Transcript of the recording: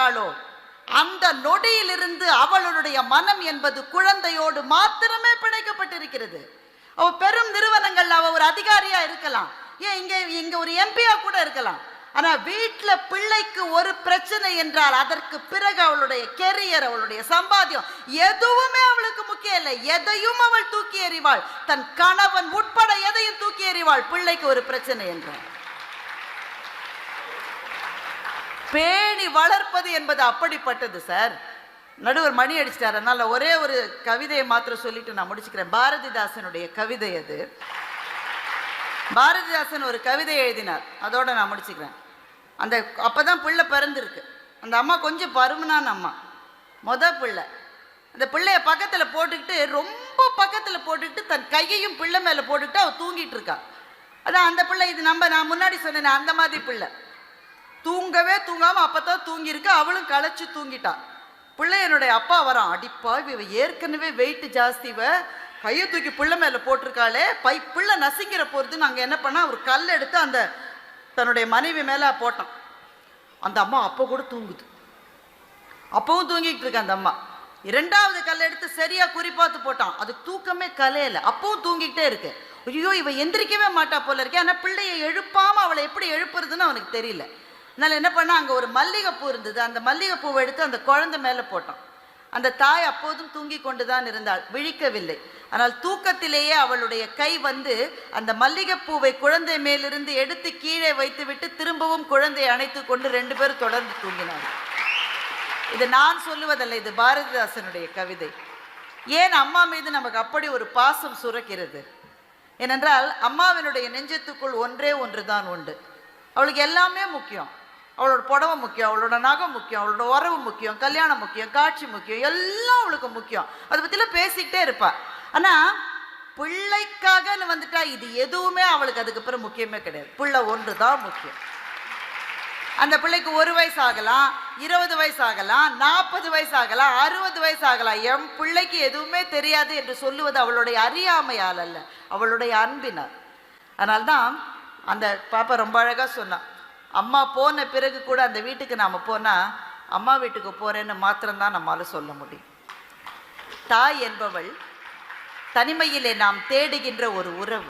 விட்டாளோ அந்த நொடியிலிருந்து அவளுடைய மனம் என்பது குழந்தையோடு மாத்திரமே பிணைக்கப்பட்டிருக்கிறது. அவ பெரும் நிறுவனங்கள்ல அவ ஒரு அதிகாரியா இருக்கலாம், ஏன் இங்க ஒரு எம்பியா கூட இருக்கலாம். ஆனா வீட்டுல பிள்ளைக்கு ஒரு பிரச்சனை என்றால் அதற்கு பிறகு அவளுடைய கெரியர், அவளுடைய சம்பாத்தியம் எதுவுமே அவளுக்கு முக்கியம் இல்லை. எதையும் அவள் தூக்கி எறிவாள், தன் கணவன் உட்பட எதையும் தூக்கி எறிவாள் பிள்ளைக்கு ஒரு பிரச்சனை என்றால். பேணி வளர்ப்பது என்பது அப்படிப்பட்டது சார். நடுவர் மணி அடிச்சிட்டார், அதனால ஒரே ஒரு கவிதையை மாத்திரம் சொல்லிட்டு நான் முடிச்சுக்கிறேன். பாரதிதாசனுடைய கவிதை அது. பாரதிதாசன் ஒரு கவிதை எழுதினார், அதோட நான் முடிச்சுக்கிறேன். அந்த அப்பதான் பிள்ளை பிறந்திருக்கு. அந்த அம்மா கொஞ்சம் பருமனான அம்மா, பிள்ளை. அந்த பிள்ளைய பக்கத்தில் போட்டுக்கிட்டு, ரொம்ப பக்கத்தில் போட்டுக்கிட்டு தன் கையையும் பிள்ளை மேலே போட்டுக்கிட்டு அவள் தூங்கிட்டு இருக்கா. அதான் அந்த பிள்ளை, இது நான் முன்னாடி சொன்னேன் அந்த மாதிரி பிள்ளை. தூங்கவே தூங்காம அப்பதான் தூங்கியிருக்க, அவளும் களைச்சு தூங்கிட்டா. பிள்ளை என்னுடைய அப்பா வரான், அடிப்பா இவ ஏற்கனவே வெயிட் ஜாஸ்தி, இவ கையை தூக்கி பிள்ளை மேலே போட்டிருக்காளே, பிள்ளை நசிங்கிற போகிறது. நாங்கள் என்ன பண்ணால் ஒரு கல் எடுத்து அந்த தன்னுடைய மனைவி மேலே போட்டான். அந்த அம்மா அப்போ கூட தூங்குது, அப்பவும் தூங்கிட்டு இருக்க அந்த அம்மா. இரண்டாவது கல் எடுத்து சரியா குறிப்பாத்து போட்டான், அது தூக்கமே கலையல, அப்பவும் தூங்கிட்டே இருக்கு. ஐயோ இவ எந்திரிக்கவே மாட்டா போல இருக்கே. ஆனால் பிள்ளையை எழுப்பாம அவளை எப்படி எழுப்புறதுன்னு அவனுக்கு தெரியல. அதனால என்ன பண்ணா, அங்கே ஒரு மல்லிகைப்பூ இருந்தது, அந்த மல்லிகைப்பூவை எடுத்து அந்த குழந்தை மேலே போட்டான். அந்த தாய் அப்போதும் தூங்கி கொண்டுதான் இருந்தாள், விழிக்கவில்லை. ஆனால் தூக்கத்திலேயே அவளுடைய கை வந்து அந்த மல்லிகைப்பூவை குழந்தை மேலிருந்து எடுத்து கீழே வைத்துவிட்டு திரும்பவும் குழந்தையை அணைத்து கொண்டு 2 பேரும் தொடர்ந்து தூங்கினார்கள். இது நான் சொல்லுவதல்ல, இது பாரதிதாசனுடைய கவிதை. ஏன் அம்மா மீது நமக்கு அப்படி ஒரு பாசம் சுரக்கிறது? ஏனென்றால் அம்மாவினுடைய நெஞ்சத்துக்குள் ஒன்றே ஒன்றுதான் உண்டு. அவளுக்கு எல்லாமே முக்கியம். அவளோட புடவை முக்கியம், அவளோட நகை முக்கியம், அவளோட உறவு முக்கியம், கல்யாணம் முக்கியம், காட்சி முக்கியம், எல்லாம் அவளுக்கு முக்கியம். அதை பற்றிலாம் பேசிக்கிட்டே இருப்பா. ஆனால் பிள்ளைக்காகன்னு வந்துட்டா இது எதுவுமே அவளுக்கு அதுக்கப்புறம் முக்கியமே கிடையாது. பிள்ளை ஒன்று தான் முக்கியம். அந்த பிள்ளைக்கு 1 வயசு ஆகலாம், 20 வயசு ஆகலாம், 40 வயசு ஆகலாம், 60 வயசு ஆகலாம். என் பிள்ளைக்கு எதுவுமே தெரியாது என்று சொல்லுவது அவளுடைய அறியாமையால் அல்ல, அவளுடைய அன்பினால். அதனால்தான் அந்த பாப்பா ரொம்ப அழகாக சொன்னான், அம்மா போன பிறகு கூட அந்த வீட்டுக்கு நாம் போனால் அம்மா வீட்டுக்கு போகிறேன்னு மாத்திரம்தான் நம்மளால சொல்ல முடியும். தாய் என்பவள் தனிமையிலே நாம் தேடுகின்ற ஒரு உறவு.